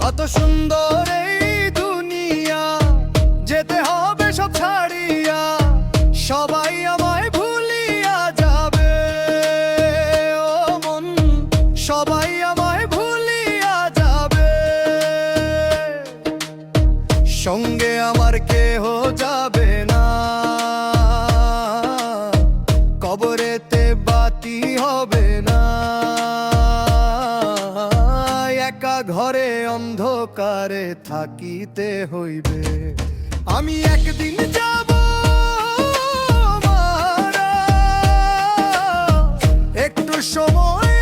কত সুন্দর এই দুনিয়া, যেতে হবে সব ছাড়িয়া, সবাই আমায় ভুলিয়া যাবে। ও মন, সবাই আমায় ভুলিয়া যাবে। সঙ্গে আমার কেহ যাবে না, কবরেতে বাতি হবে না। একা ঘরে অন্ধকারে থাকিতে হইবে। আমি একদিন যাব মারা, একটু সময়